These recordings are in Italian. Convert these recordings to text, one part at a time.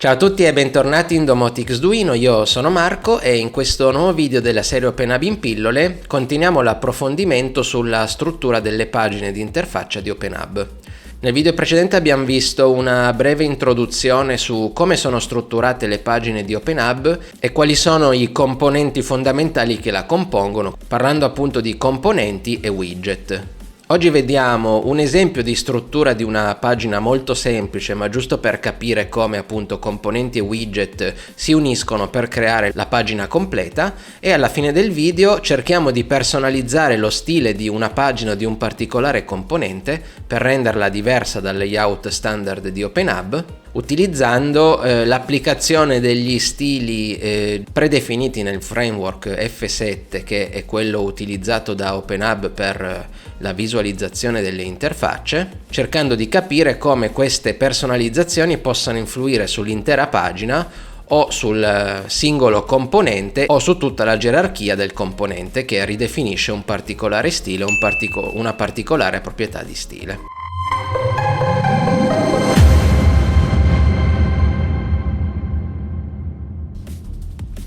Ciao a tutti e bentornati in Domotics Duino, io sono Marco e in questo nuovo video della serie OpenHub in pillole continuiamo l'approfondimento sulla struttura delle pagine di interfaccia di OpenHub. Nel video precedente abbiamo visto una breve introduzione su come sono strutturate le pagine di OpenHub e quali sono i componenti fondamentali che la compongono, parlando appunto di componenti e widget. Oggi vediamo un esempio di struttura di una pagina molto semplice, ma giusto per capire come appunto componenti e widget si uniscono per creare la pagina completa, e alla fine del video cerchiamo di personalizzare lo stile di una pagina o di un particolare componente per renderla diversa dal layout standard di OpenHub, utilizzando l'applicazione degli stili predefiniti nel framework F7, che è quello utilizzato da OpenHub per la visualizzazione delle interfacce, cercando di capire come queste personalizzazioni possano influire sull'intera pagina o sul singolo componente o su tutta la gerarchia del componente che ridefinisce un particolare stile o una particolare proprietà di stile.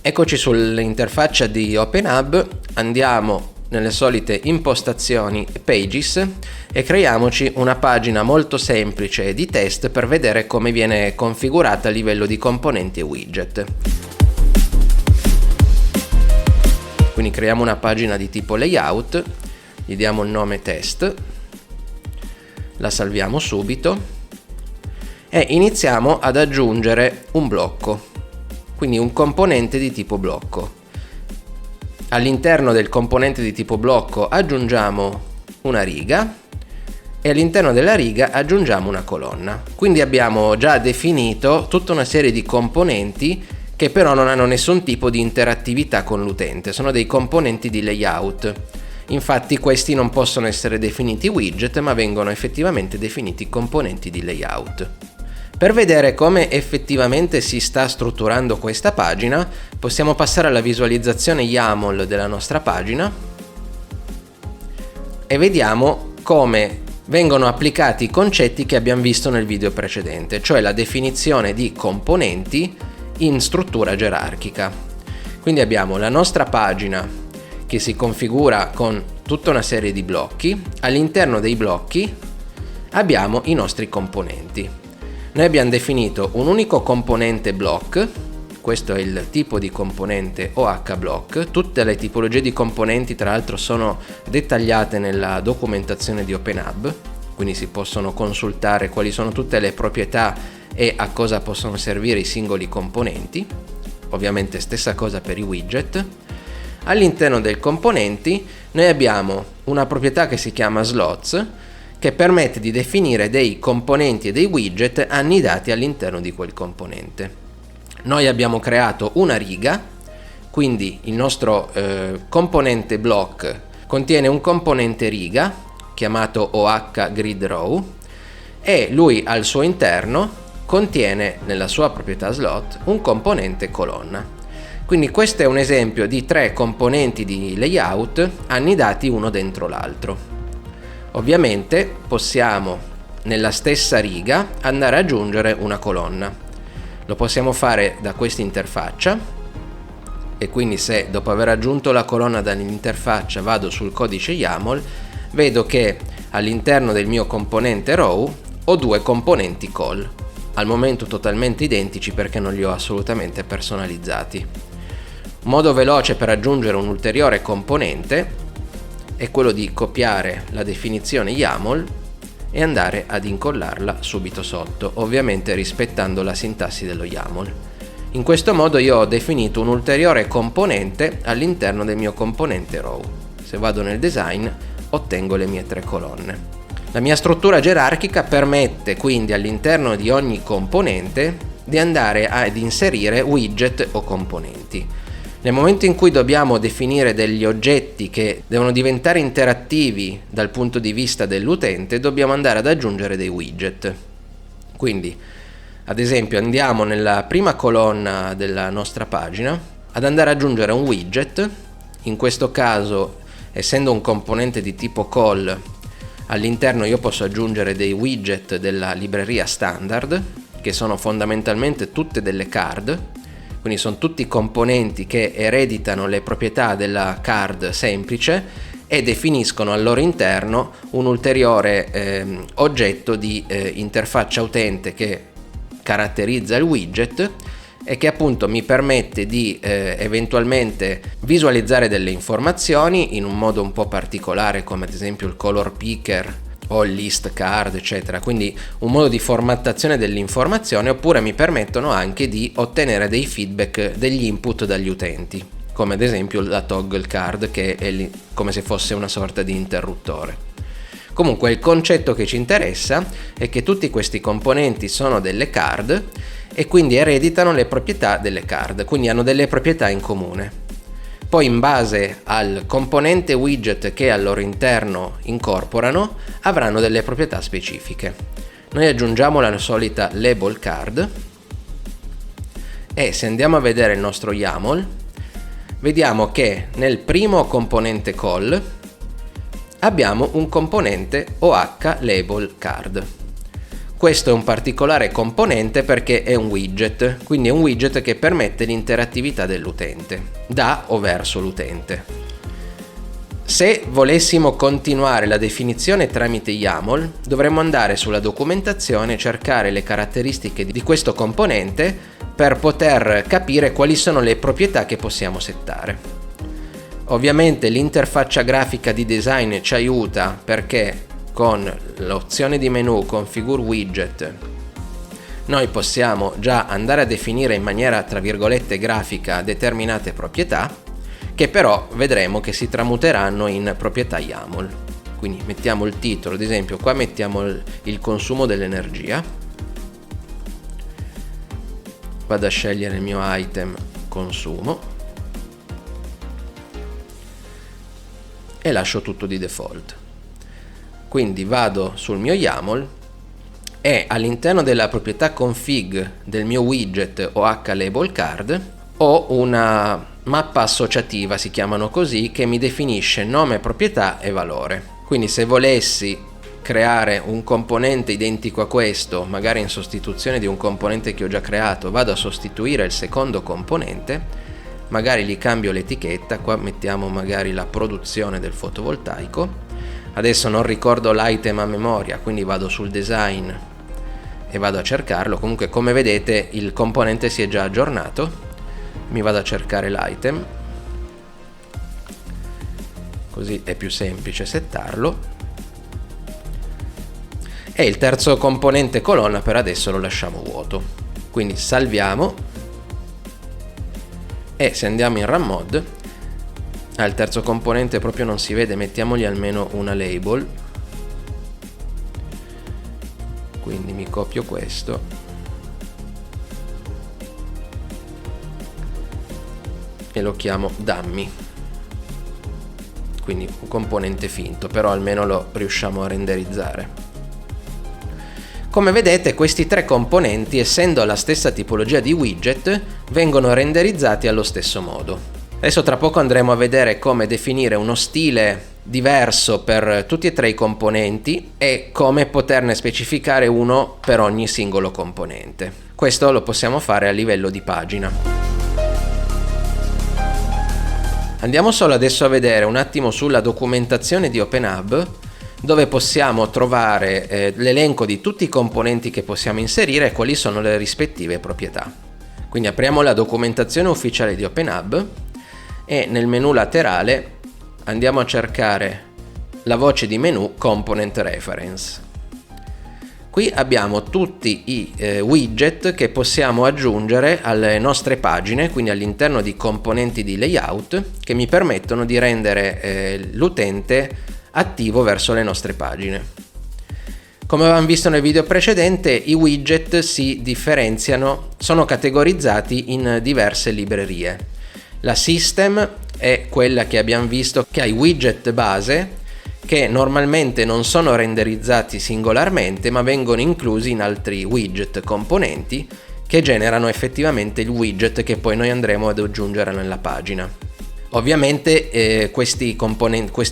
Eccoci sull'interfaccia di OpenHub, andiamo nelle solite impostazioni Pages e creiamoci una pagina molto semplice di test per vedere come viene configurata a livello di componenti e widget. Quindi creiamo una pagina di tipo layout, gli diamo il nome test, la salviamo subito e iniziamo ad aggiungere un blocco. Quindi un componente di tipo blocco. All'interno del componente di tipo blocco aggiungiamo una riga e all'interno della riga aggiungiamo una colonna. Quindi abbiamo già definito tutta una serie di componenti che però non hanno nessun tipo di interattività con l'utente, sono dei componenti di layout. Infatti questi non possono essere definiti widget, ma vengono effettivamente definiti componenti di layout. Per vedere come effettivamente si sta strutturando questa pagina, possiamo passare alla visualizzazione YAML della nostra pagina e vediamo come vengono applicati i concetti che abbiamo visto nel video precedente, cioè la definizione di componenti in struttura gerarchica. Quindi abbiamo la nostra pagina che si configura con tutta una serie di blocchi, all'interno dei blocchi abbiamo i nostri componenti. Noi abbiamo definito un unico componente block, questo è il tipo di componente OH block, tutte le tipologie di componenti tra l'altro sono dettagliate nella documentazione di OpenHub, quindi si possono consultare quali sono tutte le proprietà e a cosa possono servire i singoli componenti, ovviamente stessa cosa per i widget. All'interno dei componenti noi abbiamo una proprietà che si chiama slots, che permette di definire dei componenti e dei widget annidati all'interno di quel componente. Noi abbiamo creato una riga, quindi il nostro componente block contiene un componente riga chiamato OH grid row e lui al suo interno contiene nella sua proprietà slot un componente colonna. Quindi questo è un esempio di 3 componenti di layout annidati uno dentro l'altro. Ovviamente possiamo nella stessa riga andare ad aggiungere una colonna. Lo possiamo fare da questa interfaccia e quindi se dopo aver aggiunto la colonna dall'interfaccia vado sul codice YAML, vedo che all'interno del mio componente row ho 2 componenti call, al momento totalmente identici perché non li ho assolutamente personalizzati. Un modo veloce per aggiungere un ulteriore componente è quello di copiare la definizione YAML e andare ad incollarla subito sotto, ovviamente rispettando la sintassi dello YAML. In questo modo io ho definito un ulteriore componente all'interno del mio componente row. Se vado nel design ottengo le mie 3 colonne. La mia struttura gerarchica permette quindi all'interno di ogni componente di andare ad inserire widget o componenti. Nel momento in cui dobbiamo definire degli oggetti che devono diventare interattivi dal punto di vista dell'utente, dobbiamo andare ad aggiungere dei widget. Quindi, ad esempio, andiamo nella prima colonna della nostra pagina ad andare ad aggiungere un widget. In questo caso, essendo un componente di tipo call, all'interno io posso aggiungere dei widget della libreria standard che sono fondamentalmente tutte delle card, quindi sono tutti componenti che ereditano le proprietà della card semplice e definiscono al loro interno un ulteriore oggetto di interfaccia utente che caratterizza il widget e che appunto mi permette di eventualmente visualizzare delle informazioni in un modo un po' particolare, come ad esempio il color picker o il list card, eccetera, quindi un modo di formattazione dell'informazione, oppure mi permettono anche di ottenere dei feedback, degli input dagli utenti, come ad esempio la toggle card, che è lì come se fosse una sorta di interruttore. Comunque il concetto che ci interessa è che tutti questi componenti sono delle card e quindi ereditano le proprietà delle card, quindi hanno delle proprietà in comune. Poi in base al componente widget che al loro interno incorporano avranno delle proprietà specifiche. Noi aggiungiamo la solita label card e se andiamo a vedere il nostro YAML vediamo che nel primo componente call abbiamo un componente OH label card. Questo è un particolare componente perché è un widget, quindi è un widget che permette l'interattività dell'utente, da o verso l'utente. Se volessimo continuare la definizione tramite YAML, dovremmo andare sulla documentazione e cercare le caratteristiche di questo componente per poter capire quali sono le proprietà che possiamo settare. Ovviamente l'interfaccia grafica di design ci aiuta perché con l'opzione di menu Configure Widget noi possiamo già andare a definire in maniera tra virgolette grafica determinate proprietà che però vedremo che si tramuteranno in proprietà YAML. Quindi mettiamo il titolo, ad esempio qua mettiamo il consumo dell'energia, vado a scegliere il mio item consumo e lascio tutto di default. Quindi vado sul mio YAML e all'interno della proprietà config del mio widget OH label card ho una mappa associativa, si chiamano così, che mi definisce nome, proprietà e valore. Quindi se volessi creare un componente identico a questo, magari in sostituzione di un componente che ho già creato, vado a sostituire il secondo componente, magari gli cambio l'etichetta, qua mettiamo magari la produzione del fotovoltaico. Adesso non ricordo l'item a memoria, quindi vado sul design e vado a cercarlo. Comunque come vedete il componente si è già aggiornato, mi vado a cercare l'item, così è più semplice settarlo, e il terzo componente colonna per adesso lo lasciamo vuoto. Quindi salviamo e se andiamo in Run Mode, il terzo componente proprio non si vede, mettiamogli almeno una label, quindi mi copio questo e lo chiamo dummy, quindi un componente finto, però almeno lo riusciamo a renderizzare. Come vedete questi tre componenti, essendo la stessa tipologia di widget, vengono renderizzati allo stesso modo. Adesso tra poco andremo a vedere come definire uno stile diverso per tutti e tre i componenti e come poterne specificare uno per ogni singolo componente. Questo lo possiamo fare a livello di pagina. Andiamo solo adesso a vedere un attimo sulla documentazione di OpenHub, dove possiamo trovare l'elenco di tutti i componenti che possiamo inserire e quali sono le rispettive proprietà. Quindi apriamo la documentazione ufficiale di OpenHub e nel menu laterale andiamo a cercare la voce di menu Component Reference. Qui abbiamo tutti i widget che possiamo aggiungere alle nostre pagine, quindi all'interno di componenti di layout, che mi permettono di rendere l'utente attivo verso le nostre pagine. Come avevamo visto nel video precedente, i widget si differenziano, sono categorizzati in diverse librerie. La System è quella che abbiamo visto che ha i widget base che normalmente non sono renderizzati singolarmente ma vengono inclusi in altri widget componenti che generano effettivamente il widget che poi noi andremo ad aggiungere nella pagina. Ovviamente questi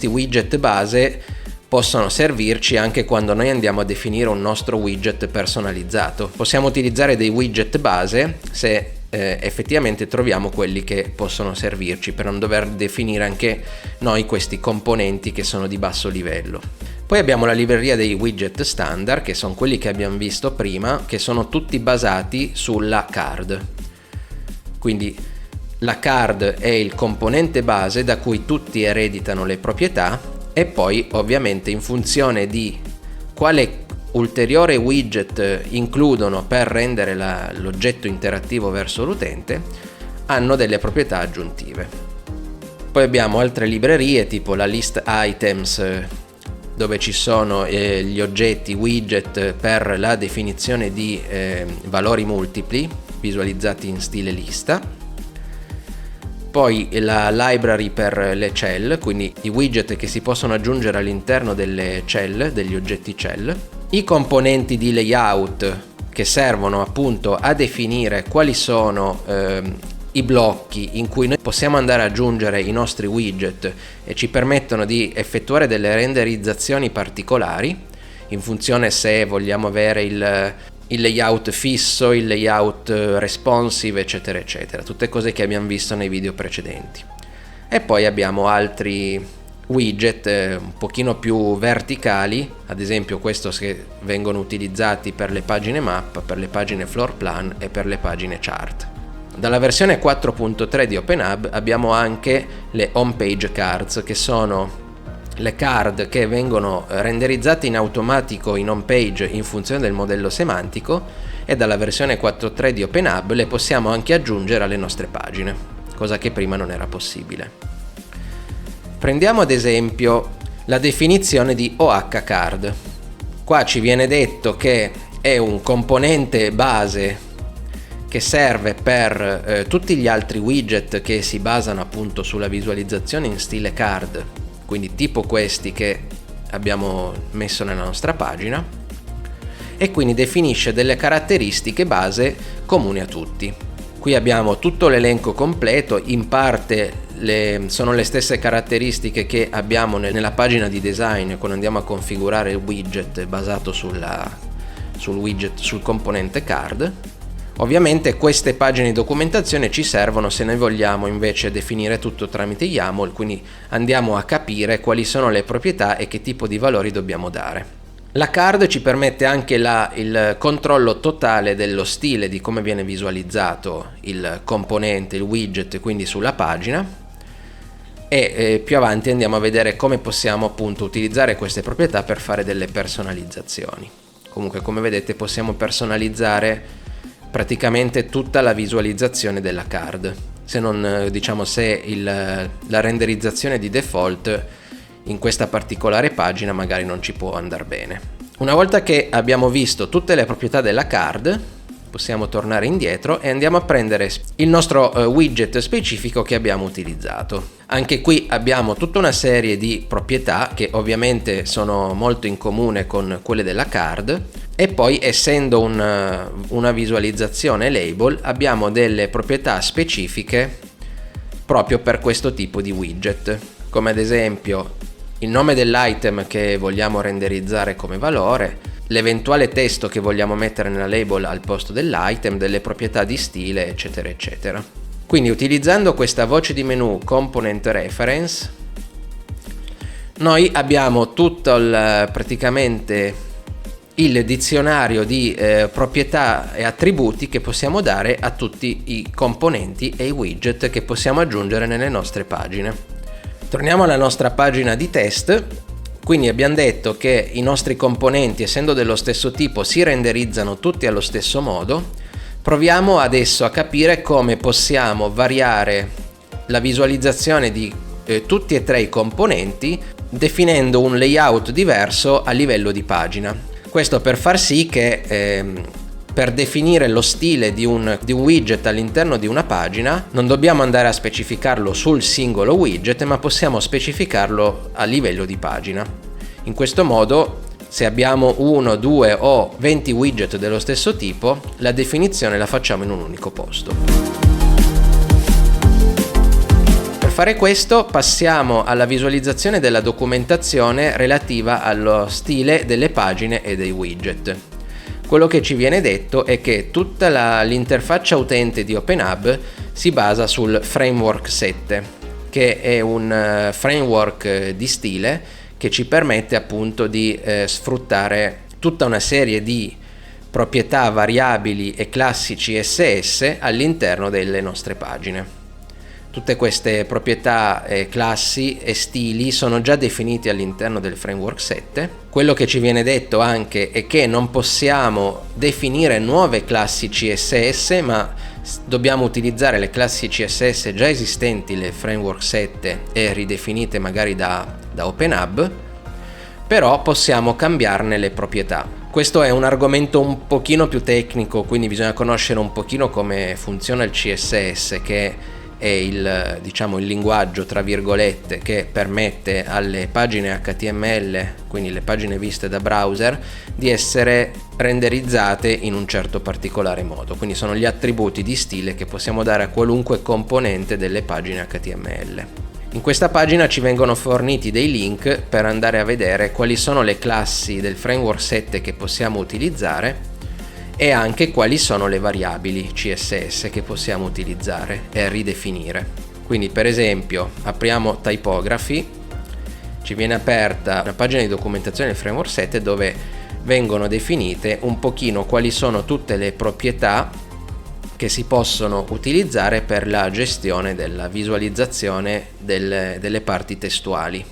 widget base possono servirci anche quando noi andiamo a definire un nostro widget personalizzato. Possiamo utilizzare dei widget base se effettivamente troviamo quelli che possono servirci, per non dover definire anche noi questi componenti che sono di basso livello. Poi abbiamo la libreria dei widget standard, che sono quelli che abbiamo visto prima, che sono tutti basati sulla card. Quindi la card è il componente base da cui tutti ereditano le proprietà, e poi ovviamente in funzione di quale ulteriore widget includono per rendere l'oggetto interattivo verso l'utente, hanno delle proprietà aggiuntive. Poi abbiamo altre librerie tipo la list items, dove ci sono gli oggetti widget per la definizione di valori multipli visualizzati in stile lista. Poi la library per le cell, quindi i widget che si possono aggiungere all'interno delle cell, degli oggetti cell. I componenti di layout che servono appunto a definire quali sono i blocchi in cui noi possiamo andare ad aggiungere i nostri widget e ci permettono di effettuare delle renderizzazioni particolari in funzione se vogliamo avere il layout fisso, il layout responsive, eccetera eccetera, tutte cose che abbiamo visto nei video precedenti. E poi abbiamo altri widget un pochino più verticali, ad esempio questo che vengono utilizzati per le pagine map, per le pagine floor plan e per le pagine chart. Dalla versione 4.3 di OpenHub abbiamo anche le home page cards, che sono le card che vengono renderizzate in automatico in home page in funzione del modello semantico, e dalla versione 4.3 di OpenHub le possiamo anche aggiungere alle nostre pagine, cosa che prima non era possibile. Prendiamo ad esempio la definizione di OH card. Qua ci viene detto che è un componente base che serve per tutti gli altri widget che si basano appunto sulla visualizzazione in stile card, quindi tipo questi che abbiamo messo nella nostra pagina, e quindi definisce delle caratteristiche base comuni a tutti. Qui abbiamo tutto l'elenco completo, in parte sono le stesse caratteristiche che abbiamo nella pagina di design quando andiamo a configurare il widget basato sul componente card. Ovviamente queste pagine di documentazione ci servono se noi vogliamo invece definire tutto tramite YAML, quindi andiamo a capire quali sono le proprietà e che tipo di valori dobbiamo dare. La card ci permette anche il controllo totale dello stile, di come viene visualizzato il componente, il widget, quindi sulla pagina, e più avanti andiamo a vedere come possiamo appunto utilizzare queste proprietà per fare delle personalizzazioni. Comunque, come vedete, possiamo personalizzare praticamente tutta la visualizzazione della card, se non diciamo se la renderizzazione di default in questa particolare pagina magari non ci può andare bene. Una volta che abbiamo visto tutte le proprietà della card, possiamo tornare indietro e andiamo a prendere il nostro widget specifico che abbiamo utilizzato. Anche qui abbiamo tutta una serie di proprietà che ovviamente sono molto in comune con quelle della card, e poi, essendo una visualizzazione label, abbiamo delle proprietà specifiche proprio per questo tipo di widget, come ad esempio il nome dell'item che vogliamo renderizzare come valore, l'eventuale testo che vogliamo mettere nella label al posto dell'item, delle proprietà di stile, eccetera eccetera. Quindi, utilizzando questa voce di menu Component Reference, noi abbiamo tutto praticamente il dizionario di proprietà e attributi che possiamo dare a tutti i componenti e i widget che possiamo aggiungere nelle nostre pagine. Torniamo alla nostra pagina di test. Quindi abbiamo detto che i nostri componenti, essendo dello stesso tipo, si renderizzano tutti allo stesso modo. Proviamo adesso a capire come possiamo variare la visualizzazione di tutti e tre i componenti, definendo un layout diverso a livello di pagina. Questo per far sì che per definire lo stile di un widget all'interno di una pagina non dobbiamo andare a specificarlo sul singolo widget, ma possiamo specificarlo a livello di pagina. In questo modo, se abbiamo 1, 2 o 20 widget dello stesso tipo, la definizione la facciamo in un unico posto. Per fare questo passiamo alla visualizzazione della documentazione relativa allo stile delle pagine e dei widget. Quello che ci viene detto è che tutta l'interfaccia utente di OpenHub si basa sul Framework 7, che è un framework di stile che ci permette appunto di sfruttare tutta una serie di proprietà variabili e classi CSS all'interno delle nostre pagine. Tutte queste proprietà, classi e stili sono già definiti all'interno del Framework 7. Quello che ci viene detto anche è che non possiamo definire nuove classi CSS, ma dobbiamo utilizzare le classi CSS già esistenti nel Framework 7 e ridefinite magari da OpenHub, però possiamo cambiarne le proprietà. Questo è un argomento un pochino più tecnico, quindi bisogna conoscere un pochino come funziona il CSS, che è il linguaggio tra virgolette che permette alle pagine HTML, quindi le pagine viste da browser, di essere renderizzate in un certo particolare modo. Quindi sono gli attributi di stile che possiamo dare a qualunque componente delle pagine HTML. In questa pagina ci vengono forniti dei link per andare a vedere quali sono le classi del Framework 7 che possiamo utilizzare e anche quali sono le variabili CSS che possiamo utilizzare e ridefinire. Quindi per esempio apriamo Typography, ci viene aperta una pagina di documentazione del Framework 7 dove vengono definite un pochino quali sono tutte le proprietà che si possono utilizzare per la gestione della visualizzazione delle parti testuali.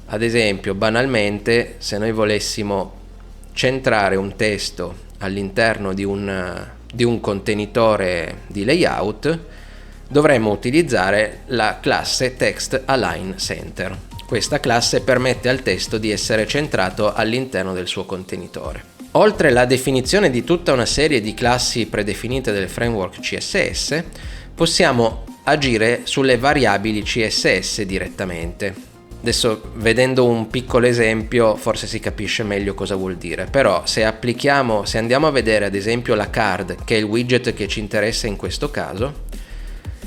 Ad esempio, banalmente, se noi volessimo centrare un testo all'interno di un contenitore di layout, dovremmo utilizzare la classe Text Align Center. Questa classe permette al testo di essere centrato all'interno del suo contenitore. Oltre alla definizione di tutta una serie di classi predefinite del framework CSS, possiamo agire sulle variabili CSS direttamente. Adesso, vedendo un piccolo esempio, forse si capisce meglio cosa vuol dire, però se andiamo a vedere ad esempio la card, che è il widget che ci interessa in questo caso,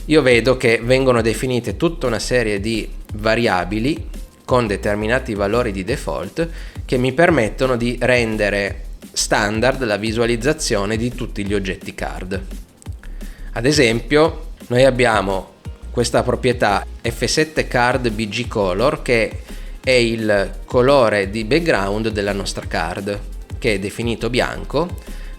io vedo che vengono definite tutta una serie di variabili con determinati valori di default che mi permettono di rendere standard la visualizzazione di tutti gli oggetti card. Ad esempio, noi abbiamo questa proprietà F7 Card BG Color, che è il colore di background della nostra card, che è definito bianco,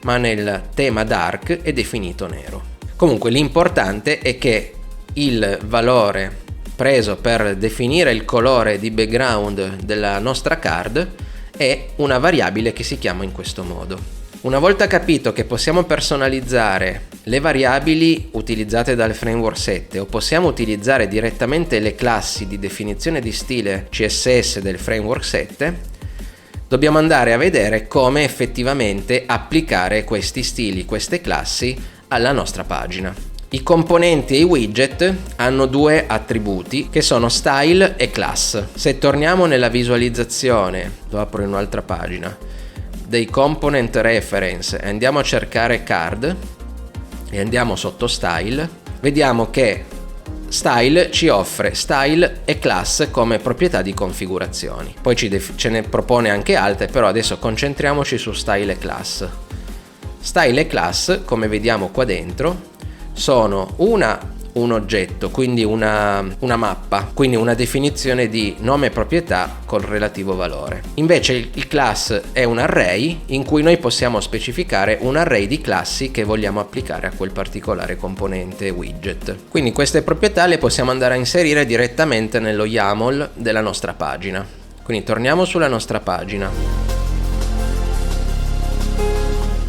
ma nel tema dark è definito nero. Comunque l'importante è che il valore preso per definire il colore di background della nostra card è una variabile che si chiama in questo modo. Una volta capito che possiamo personalizzare le variabili utilizzate dal Framework 7 o possiamo utilizzare direttamente le classi di definizione di stile CSS del Framework 7, dobbiamo andare a vedere come effettivamente applicare questi stili, queste classi alla nostra pagina. I componenti e i widget hanno due attributi che sono style e class. Se torniamo nella visualizzazione, lo apro in un'altra pagina, dei component reference e andiamo a cercare card e andiamo sotto style, vediamo che style ci offre style e class come proprietà di configurazioni. Poi ce ne propone anche altre, però adesso concentriamoci su style e class. Style e class, come vediamo qua dentro, sono un oggetto, quindi una mappa, quindi una definizione di nome e proprietà col relativo valore. Invece il class è un array in cui noi possiamo specificare un array di classi che vogliamo applicare a quel particolare componente widget. Quindi queste proprietà le possiamo andare a inserire direttamente nello YAML della nostra pagina. Quindi torniamo sulla nostra pagina.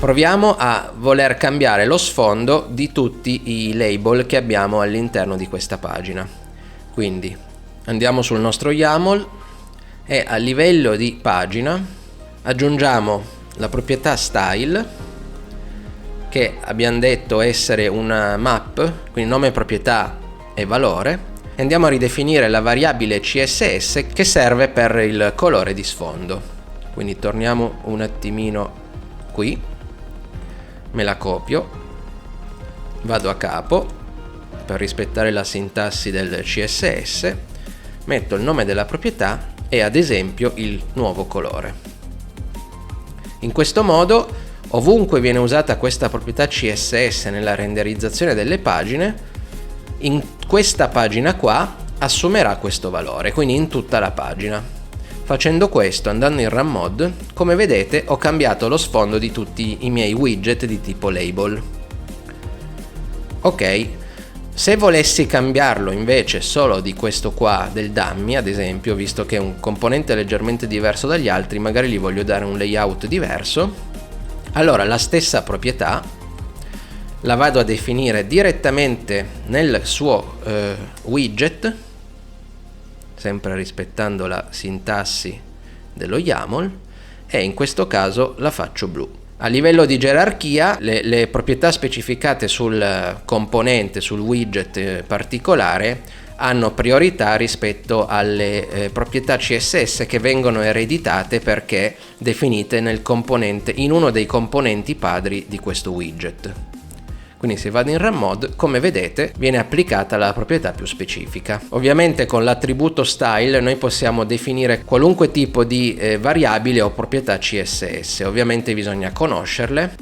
Proviamo a voler cambiare lo sfondo di tutti i label che abbiamo all'interno di questa pagina. Quindi andiamo sul nostro YAML e a livello di pagina aggiungiamo la proprietà style, che abbiamo detto essere una map, quindi nome, proprietà e valore, e andiamo a ridefinire la variabile CSS che serve per il colore di sfondo. Quindi torniamo un attimino qui, me la copio, vado a capo, per rispettare la sintassi del CSS, metto il nome della proprietà e ad esempio il nuovo colore. In questo modo, ovunque viene usata questa proprietà CSS nella renderizzazione delle pagine, in questa pagina qua assumerà questo valore, quindi in tutta la pagina. Facendo questo, andando in Run Mode, come vedete ho cambiato lo sfondo di tutti i miei widget di tipo label. Ok, se volessi cambiarlo invece solo di questo qua del dummy, ad esempio, visto che è un componente leggermente diverso dagli altri, magari gli voglio dare un layout diverso, allora la stessa proprietà la vado a definire direttamente nel suo widget, sempre rispettando la sintassi dello YAML, e in questo caso la faccio blu. A livello di gerarchia, le proprietà specificate sul componente, sul widget particolare, hanno priorità rispetto alle proprietà CSS che vengono ereditate perché definite nel componente, in uno dei componenti padri di questo widget. Quindi se vado in Run Mode, come vedete, viene applicata la proprietà più specifica. Ovviamente con l'attributo style noi possiamo definire qualunque tipo di variabile o proprietà CSS, ovviamente bisogna conoscerle.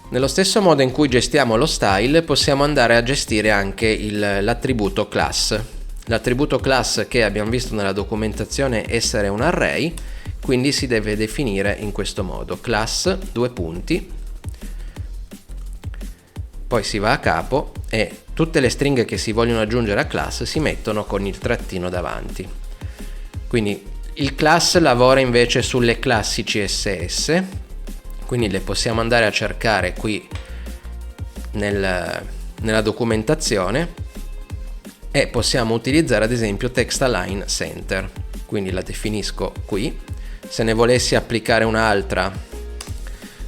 Nello stesso modo in cui gestiamo lo style, possiamo andare a gestire anche l'attributo class. L'attributo class, che abbiamo visto nella documentazione essere un array, quindi si deve definire in questo modo: class, due punti, poi si va a capo e tutte le stringhe che si vogliono aggiungere a class si mettono con il trattino davanti. Quindi il class lavora invece sulle classi CSS, quindi le possiamo andare a cercare qui nella documentazione e possiamo utilizzare ad esempio text align center, quindi la definisco qui. Se ne volessi applicare un'altra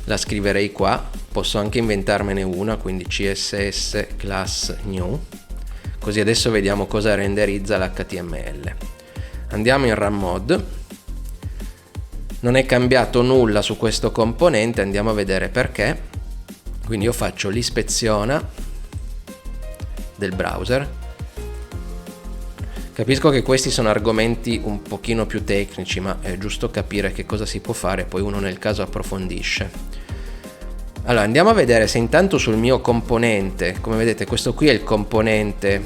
la scriverei qua. Posso anche inventarmene una, quindi CSS class new, così adesso vediamo cosa renderizza l'HTML. Andiamo in Run Mode, non è cambiato nulla su questo componente, andiamo a vedere perché. Quindi io faccio l'ispeziona del browser. Capisco che questi sono argomenti un pochino più tecnici, ma è giusto capire che cosa si può fare, poi uno nel caso approfondisce. Allora andiamo a vedere se intanto sul mio componente, come vedete questo qui è il componente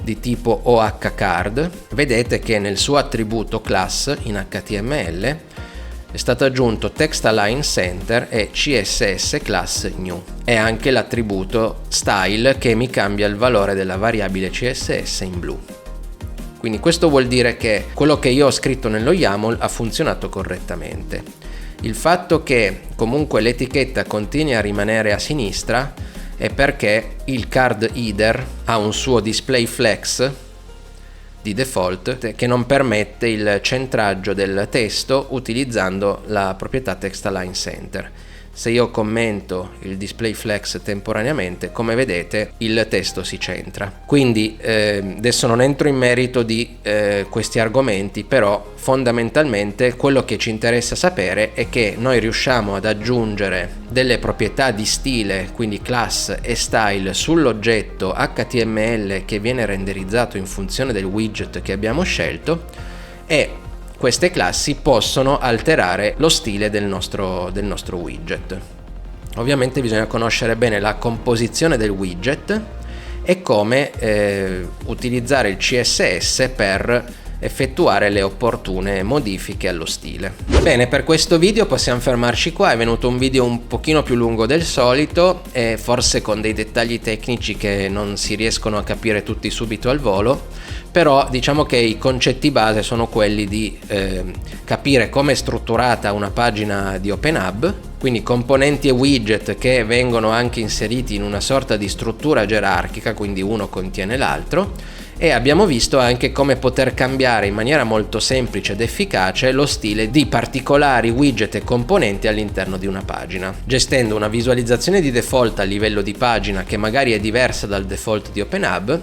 di tipo OHCard, vedete che nel suo attributo class in HTML è stato aggiunto text align center e CSS class new, e anche l'attributo style che mi cambia il valore della variabile CSS in blu. Quindi questo vuol dire che quello che io ho scritto nello YAML ha funzionato correttamente. Il fatto che comunque l'etichetta continui a rimanere a sinistra è perché il card header ha un suo display flex di default che non permette il centraggio del testo utilizzando la proprietà text align center. Se io commento il display flex temporaneamente, come vedete il testo si centra. Quindi adesso non entro in merito di questi argomenti, però fondamentalmente quello che ci interessa sapere è che noi riusciamo ad aggiungere delle proprietà di stile, quindi class e style, sull'oggetto HTML che viene renderizzato in funzione del widget che abbiamo scelto, e queste classi possono alterare lo stile del nostro widget. Ovviamente bisogna conoscere bene la composizione del widget e come utilizzare il CSS per effettuare le opportune modifiche allo stile. Bene, per questo video possiamo fermarci qua. È venuto un video un pochino più lungo del solito e forse con dei dettagli tecnici che non si riescono a capire tutti subito al volo, però diciamo che i concetti base sono quelli di capire come è strutturata una pagina di OpenHub, quindi componenti e widget che vengono anche inseriti in una sorta di struttura gerarchica, quindi uno contiene l'altro, e abbiamo visto anche come poter cambiare in maniera molto semplice ed efficace lo stile di particolari widget e componenti all'interno di una pagina, gestendo una visualizzazione di default a livello di pagina che magari è diversa dal default di OpenHub,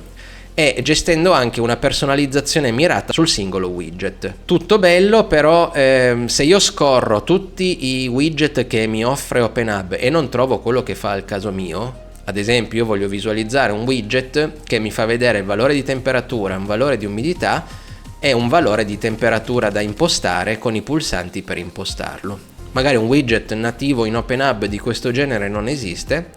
e gestendo anche una personalizzazione mirata sul singolo widget. Tutto bello, però se io scorro tutti i widget che mi offre OpenHub e non trovo quello che fa al caso mio, Ad esempio, io voglio visualizzare un widget che mi fa vedere il valore di temperatura, un valore di umidità e un valore di temperatura da impostare con i pulsanti per impostarlo. Magari un widget nativo in OpenHub di questo genere non esiste.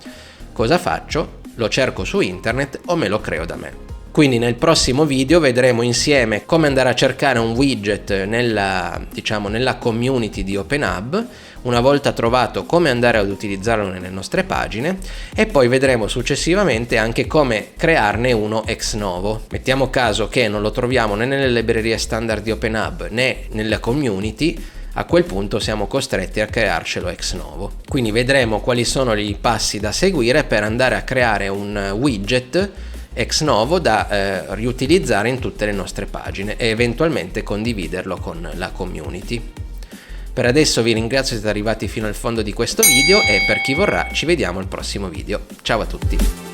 Cosa faccio? Lo cerco su internet o me lo creo da me. Quindi nel prossimo video vedremo insieme come andare a cercare un widget nella community di OpenHub, una volta trovato come andare ad utilizzarlo nelle nostre pagine, e poi vedremo successivamente anche come crearne uno ex novo. Mettiamo caso che non lo troviamo né nelle librerie standard di OpenHub né nella community, a quel punto siamo costretti a crearcelo ex novo. Quindi vedremo quali sono i passi da seguire per andare a creare un widget ex novo da riutilizzare in tutte le nostre pagine e eventualmente condividerlo con la community. Per adesso vi ringrazio se siete arrivati fino al fondo di questo video e per chi vorrà ci vediamo al prossimo video. Ciao a tutti!